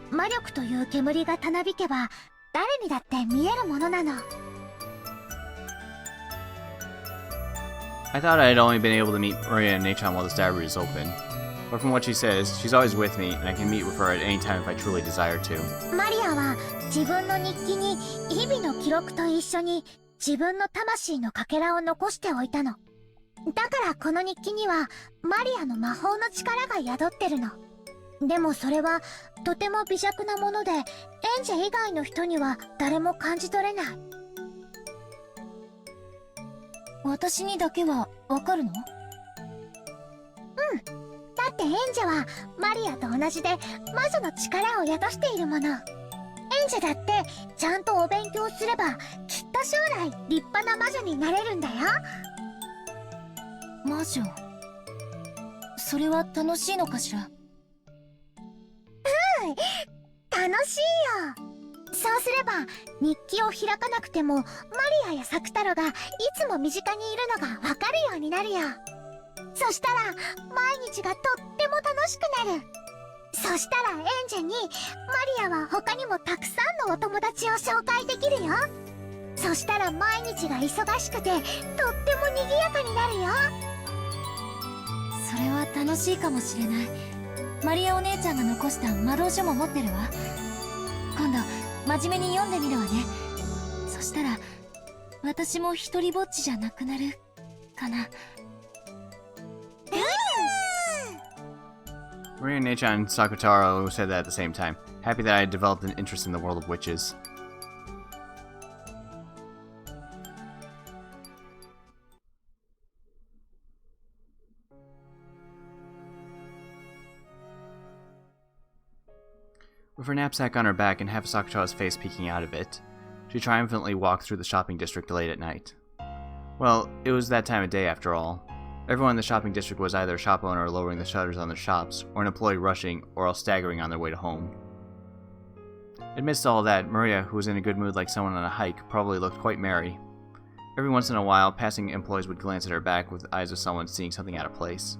魔力という煙がたなびけば誰にだって見えるものなの。I thought I had only been able to meet Maria and Nechan while this diary is open, but from what she says, she's always with me, and I can meet with her at any time if I truly desire to. マリアは自分の日記に日々の記録と一緒に自分の魂のかけらを残しておいたの。だからこの日記にはマリアの魔法の力が宿ってるの。でもそれはとても微弱なもので、エンジェ以外の人には誰も感じ取れない。私にだけはわかるの？だってエンジェはマリアと同じで魔女の力を宿しているもの。エンジェだってちゃんとお勉強すればきっと将来立派な魔女になれるんだよ。魔女。それは楽しいのかしら？楽しいよ。そうすれば日記を開かなくてもマリアやさくたろがいつも身近にいるのがわかるようになるよ。そしたら毎日がとっても楽しくなる。そしたらエンジェにマリアは他にもたくさんのお友達を紹介できるよ。そしたら毎日が忙しくてとっても賑やかになるよ。それは楽しいかもしれない。マリアお姉ちゃんが残した魔導書も持ってるわ。今度真面目に読んでみるわね。そしたら私も一人ぼっちじゃなくなるかな。Maria, Nechan, and Sakutaro said that at the same time, happy that I had developed an interest in the world of witches. With her knapsack on her back and half of Sakutaro's face peeking out of it, she triumphantly walked through the shopping district late at night. Well, it was that time of day after all. Everyone in the shopping district was either a shop owner lowering the shutters on their shops, or an employee rushing, or else staggering on their way to home. Amidst all that, Maria, who was in a good mood like someone on a hike, probably looked quite merry. Every once in a while, passing employees would glance at her back with the eyes of someone seeing something out of place.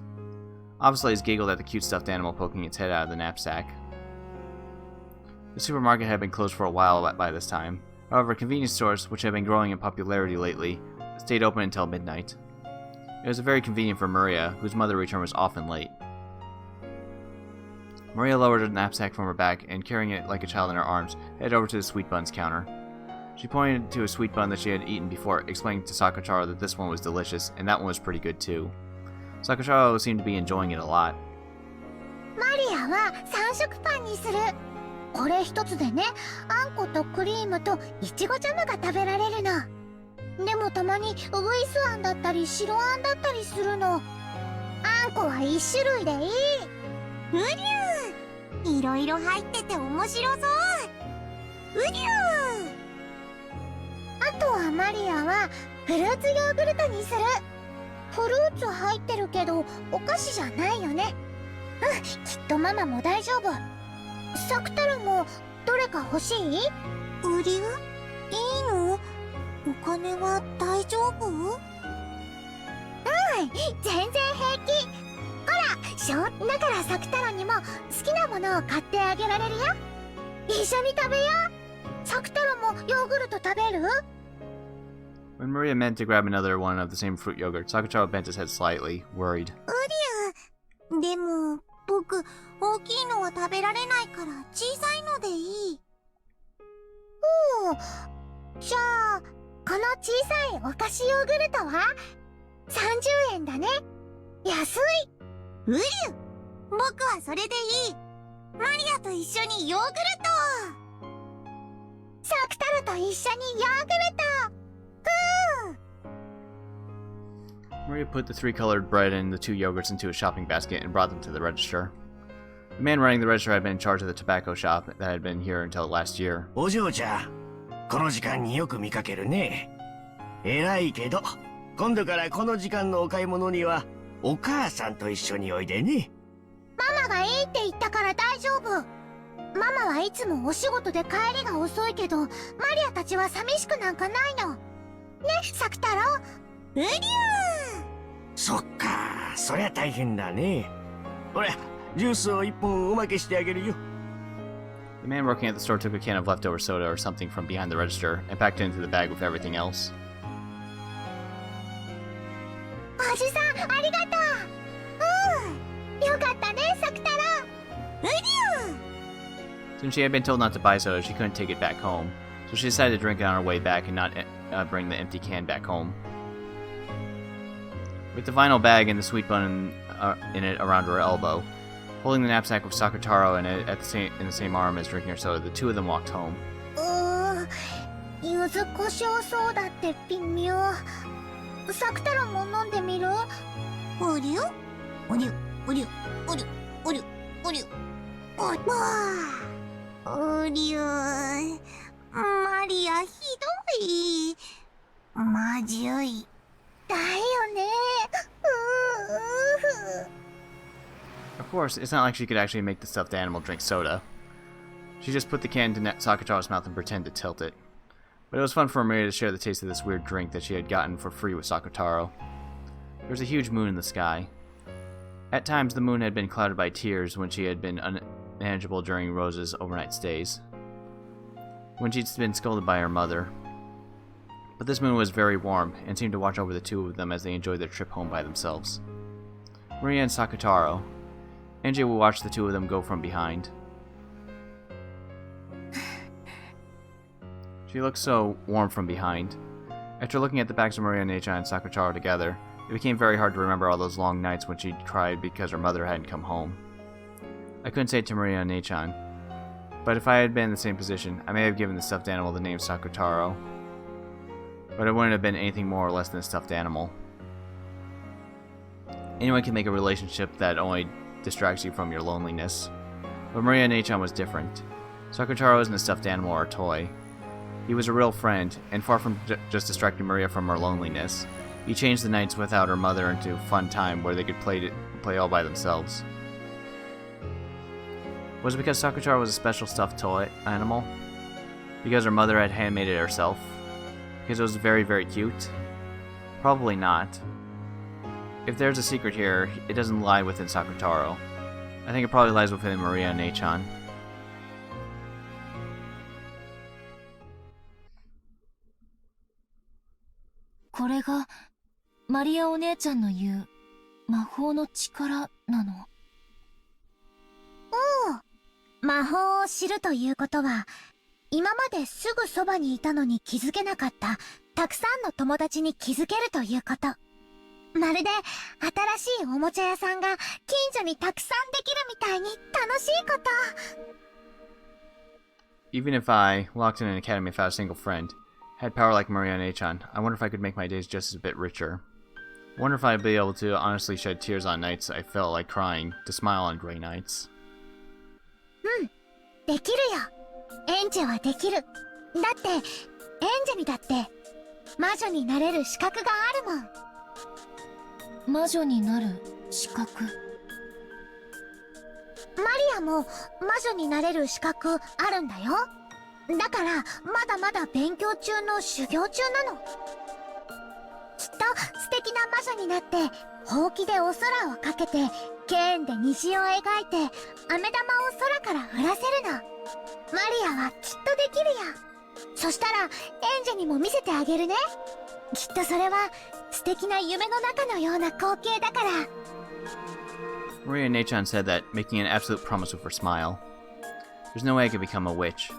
Obviously, giggled at the cute stuffed animal poking its head out of the knapsack. The supermarket had been closed for a while by this time, However, convenience stores, which have been growing in popularity lately, stayed open until midnight. It was very convenient for Maria, whose mother return was often late. Maria lowered a knapsack from her back and, carrying it like a child in her arms, headed over to the sweet buns counter. She pointed to a sweet bun that she had eaten before, explaining to Sakutaro that this one was delicious, and that one was pretty good too. Sakutaro seemed to be enjoying it a lot. マリアは3色パンにする。これ一つでね、あんことクリームといちごジャムが食べられるの。でもたまにウグイスあんだったり白あんだったりするの。あんこは1種類でいい。うりゅう、いろいろ入ってて面白そう。うりゅう。あとはマリアはフルーツヨーグルトにする。フルーツ入ってるけどお菓子じゃないよね。うん、きっとママも大丈夫。サクタラもどれか欲しい？うりゅう、いいの？お金は大丈夫？全然平気。ほら、だからサクタラにも好きなものを買ってあげられるよ。一緒に食べよう。サクタラもヨーグルト食べる？ When Maria meant to grab another one of the same fruit yogurt, Sakutaro bent his head slightly, worried. でも、僕、大きいのは食べられないから小さいのでいい。じゃあ、この小さいお菓子ヨーグルトは30円だね。安い。うりゅう、僕はそれでいい。マリアと一緒にヨーグルト。サクタラと一緒にヨーグルト。Maria put the three-colored bread and the two yogurts into a shopping basket and brought them to the register. The man running the register had been in charge of the tobacco shop that had been here until last year. お嬢ちゃん、この時間によく見かけるね。偉いけど、今度からこの時間のお買い物にはお母さんと一緒においでね。ママがいいって言ったから大丈夫。ママはいつもお仕事で帰りが遅いけど、マリアたちは寂しくなんかないの。ね、サクタロウ。うりゅう。そっか、そりゃ大変だね。ほら、ジュースを一本おまけしてあげるよ。The man working at the store took a can of leftover soda or something from behind the register and packed it into the bag with everything else. おじさん、ありがとう。よかったね、サクタロウ。うりゅう。 Since she had been told not to buy soda, she couldn't take it back home, so she decided to drink it on her way back and not bring the empty can back home. With the vinyl bag and the sweet bun in it around her elbow, holding the knapsack with Sakutaro in the same arm as drinking her soda, the two of them walked home. 柚子胡椒ソーダって微妙。サクタロウも飲んでみる？うりゅう、うりゅう、うりゅう、うりゅう、うりゅう、うりゅう。うりゅう、マリアひどい。まじゅい。だよね。Of course, it's not like she could actually make the stuffed animal drink soda. She just put the can into Sakutaro's mouth and pretended to tilt it. But it was fun for Maria to share the taste of this weird drink that she had gotten for free with Sakutaro. There was a huge moon in the sky. At times, the moon had been clouded by tears when she had been unmanageable during Rose's overnight stays, when she'd been scolded by her mother. But this moon was very warm and seemed to watch over the two of them as they enjoyed their trip home by themselves. Maria and Sakutaro. NJ would watch the two of them go from behind. She looked so warm from behind. After looking at the backs of Maria Necha and Sakutaro together, it became very hard to remember all those long nights when she'd cried because her mother hadn't come home. I couldn't say it to Maria Nechan, but if I had been in the same position, I may have given the stuffed animal the name Sakutaro. But it wouldn't have been anything more or less than a stuffed animal. Anyone can make a relationship that only distracts you from your loneliness. But Maria Nechan was different. Sakutaro isn't a stuffed animal or a toy. He was a real friend, and far from just distracting Maria from her loneliness, he changed the nights without her mother into a fun time where they could play all by themselves. Was it because Sakutaro was a special stuffed toy animal? Because her mother had handmade it herself? Because it was very, very cute? Probably not. If there's a secret here, it doesn't lie within Sakutaro. I think it probably lies within Maria Nechan. これがマリアお姉ちゃんの言う魔法の力なの？魔法を知るということは、今まですぐそばにいたのに気づけなかったたくさんの友達に気づけるということ。まるで新しいおもちゃ屋さんが近所にたくさんできるみたいに楽しいこと。Even if I, locked in an academy without a single friend, had power like Maria and Achan, I wonder if I could make my days just a bit richer. I wonder if I'd be able to honestly shed tears on nights I felt like crying, to smile on gray nights. できるよ。エンジェはできる。だって、エンジェにだって魔女になれる資格があるもん。魔女になる資格。マリアも魔女になれる資格あるんだよ。だからまだまだ勉強中の修行中なの。きっと素敵な魔女になってほうきでお空をかけてケーンで虹を描いて飴玉を空から降らせるの。マリアはきっとできるよ。そしたらエンジェにも見せてあげるね。きっとそれは素敵な夢の中のような光景だから。Maria and Achan said that, making an absolute promise with her smile. There's no way I could become a witch.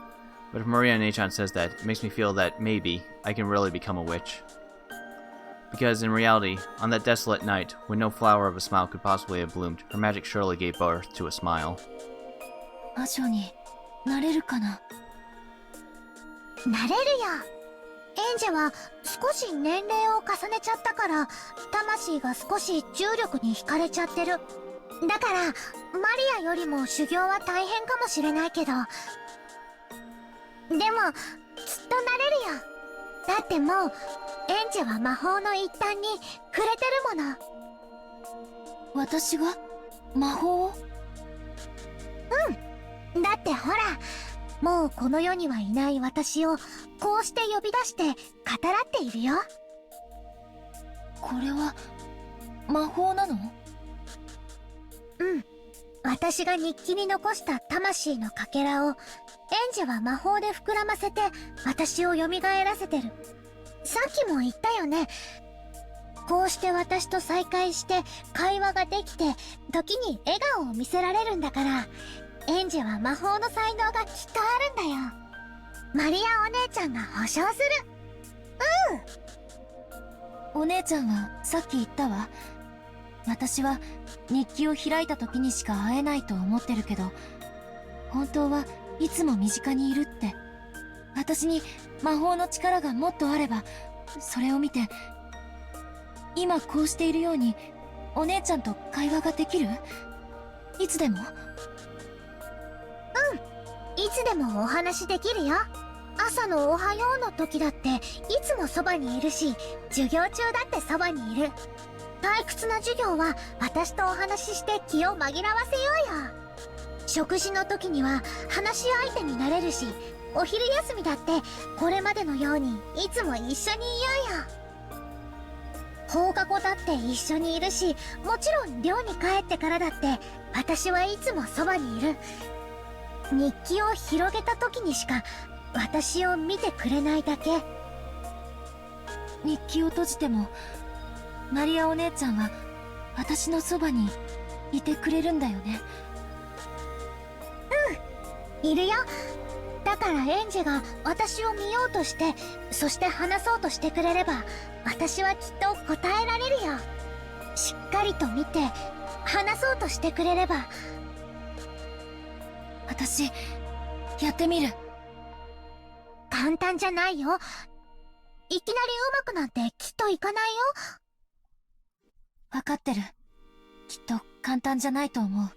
But if Maria and Achan says that, it makes me feel that maybe I can really become a witch. Because in reality, on that desolate night, when no flower of a smile could possibly have bloomed, her magic surely gave birth to a smile. 魔女になれるかな？なれるよ。エンジェは少し年齢を重ねちゃったから、魂が少し重力に惹かれちゃってる。だから、マリアよりも修行は大変かもしれないけど、でも、きっとなれるよ。だってもう、エンジェは魔法の一端に触れてるもの。私が魔法を？だってほら、もうこの世にはいない私をこうして呼び出して語らっているよ。これは魔法なの？私が日記に残した魂のかけらをエンジェは魔法で膨らませて私を蘇らせてる。さっきも言ったよね。こうして私と再会して会話ができて時に笑顔を見せられるんだから、エンジェは魔法の才能がきっとあるんだよ。マリアお姉ちゃんが保証する。お姉ちゃんはさっき言ったわ。私は日記を開いた時にしか会えないと思ってるけど、本当はいつも身近にいるって。私に魔法の力がもっとあれば、それを見て、今こうしているようにお姉ちゃんと会話ができる？いつでも？いつでもお話できるよ。朝のおはようの時だっていつもそばにいるし、授業中だってそばにいる。退屈な授業は私とお話しして気を紛らわせようよ。食事の時には話し相手になれるし、お昼休みだってこれまでのようにいつも一緒にいようよ。放課後だって一緒にいるし、もちろん寮に帰ってからだって私はいつもそばにいる。日記を広げた時にしか私を見てくれないだけ。日記を閉じてもマリアお姉ちゃんは私のそばにいてくれるんだよね。いるよ。だからエンジェが私を見ようとして、そして話そうとしてくれれば、私はきっと答えられるよ。しっかりと見て話そうとしてくれれば。私やってみる。簡単じゃないよ。いきなり上手くなんてきっといかないよ。わかってる。きっと簡単じゃないと思う。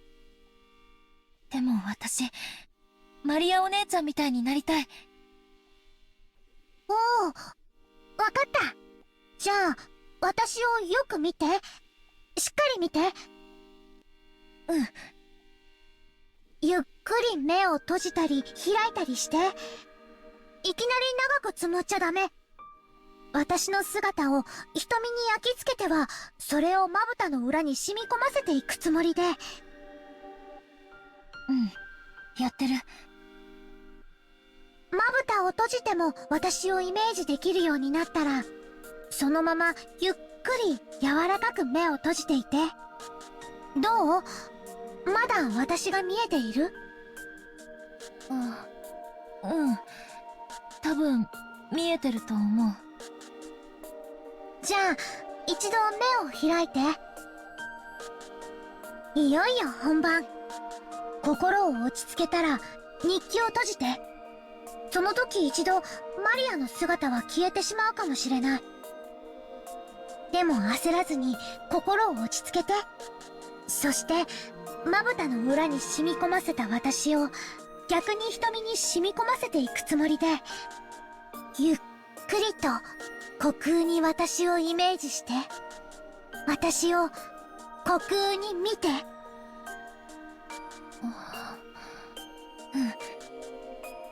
でも私、マリアお姉ちゃんみたいになりたい。おお、わかった。じゃあ、私をよく見て。しっかり見て。ゆっくり目を閉じたり開いたりして。いきなり長くつむっちゃダメ。私の姿を瞳に焼き付けては、それをまぶたの裏に染み込ませていくつもりで。やってる。まぶたを閉じても私をイメージできるようになったら、そのままゆっくり柔らかく目を閉じていて。どう？まだ私が見えている？多分見えてると思う。じゃあ一度目を開いて。いよいよ本番。心を落ち着けたら日記を閉じて。その時一度マリアの姿は消えてしまうかもしれない。でも焦らずに心を落ち着けて。そしてまぶたの裏に染み込ませた私を逆に瞳に染み込ませていくつもりで、ゆっくりと虚空に私をイメージして、私を虚空に見て。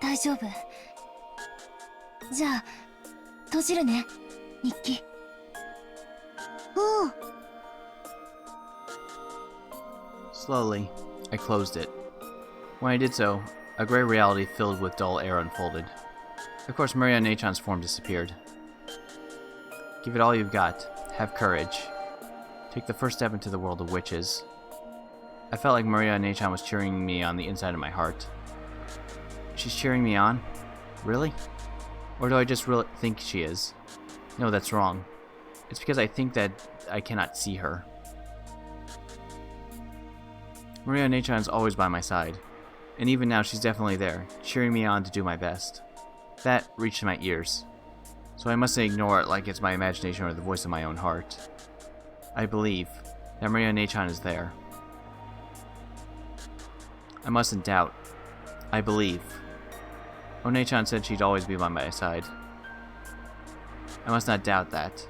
大丈夫。じゃあ閉じるね、日記。Slowly, I closed it. When I did so, a gray reality filled with dull air unfolded. Of course, Maria Nachan's form disappeared. Give it all you've got. Have courage. Take the first step into the world of witches. I felt like Maria Nachan was cheering me on the inside of my heart. She's cheering me on? Really? Or do I just really think she is? No, that's wrong. It's because I think that I cannot see her. Maria Nachan is always by my side, and even now she's definitely there, cheering me on to do my best. That reached my ears, so I mustn't ignore it like it's my imagination or the voice of my own heart. I believe that Maria Nachan is there. I mustn't doubt. I believe. Onechan said she'd always be by my side. I must not doubt that.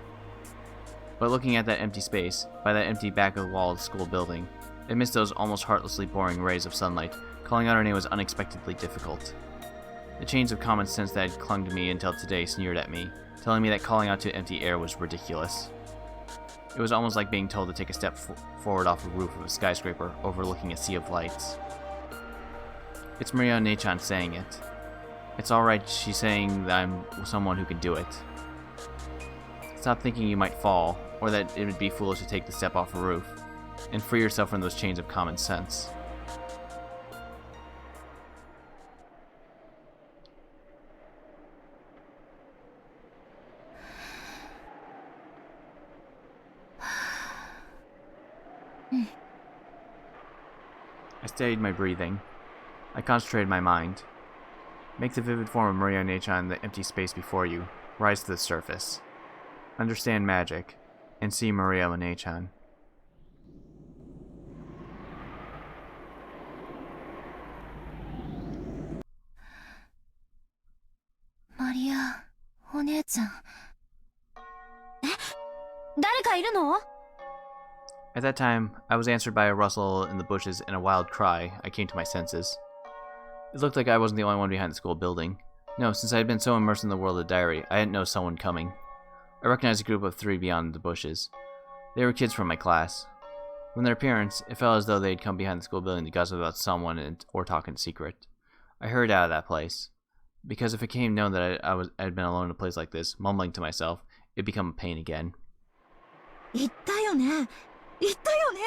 But looking at that empty space, by that empty back of the wall of the school building, amidst those almost heartlessly boring rays of sunlight, calling out her name was unexpectedly difficult. The chains of common sense that had clung to me until today sneered at me, telling me that calling out to empty air was ridiculous. It was almost like being told to take a step forward off the roof of a skyscraper overlooking a sea of lights. It's Maria Nachan saying it. It's alright, she's saying that I'm someone who can do it. Stop thinking you might fall, or that it would be foolish to take the step off a roof, and free yourself from those chains of common sense. I steadied my breathing. I concentrated my mind. Make the vivid form of Maria Nachan in the empty space before you rise to the surface. Understand magic, and see Maria Nachan. Maria, お姉ちゃん。誰かいるの? At that time, I was answered by a rustle in the bushes and a wild cry. I came to my senses. It looked like I wasn't the only one behind the school building. No, since I had been so immersed in the world of the diary, I hadn't noticed someone coming. I recognized a group of 3 beyond the bushes. They were kids from my class. From their appearance, it felt as though they had come behind the school building to gossip about someone or talk in secret. I hurried out of that place, because if it became known that I had been alone in a place like this, mumbling to myself, it'd become a pain again. 言ったよね。言ったよね。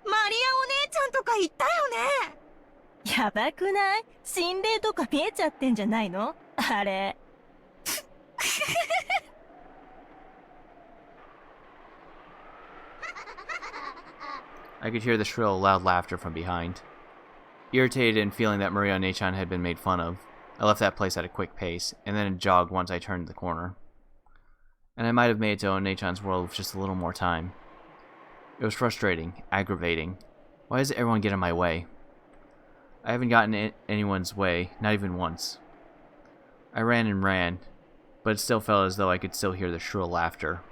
マリアお姉ちゃんとか言ったよね。やばくない？心霊とか見えちゃってんじゃないの？あれ。I could hear the shrill, loud laughter from behind. Irritated and feeling that Maria Nachan had been made fun of, I left that place at a quick pace, and then jogged once I turned the corner. And I might have made it to Onechan's world with just a little more time. It was frustrating, aggravating. Why does everyone get in my way? I haven't gotten in anyone's way, not even once. I ran and ran, but it still felt as though I could still hear the shrill laughter.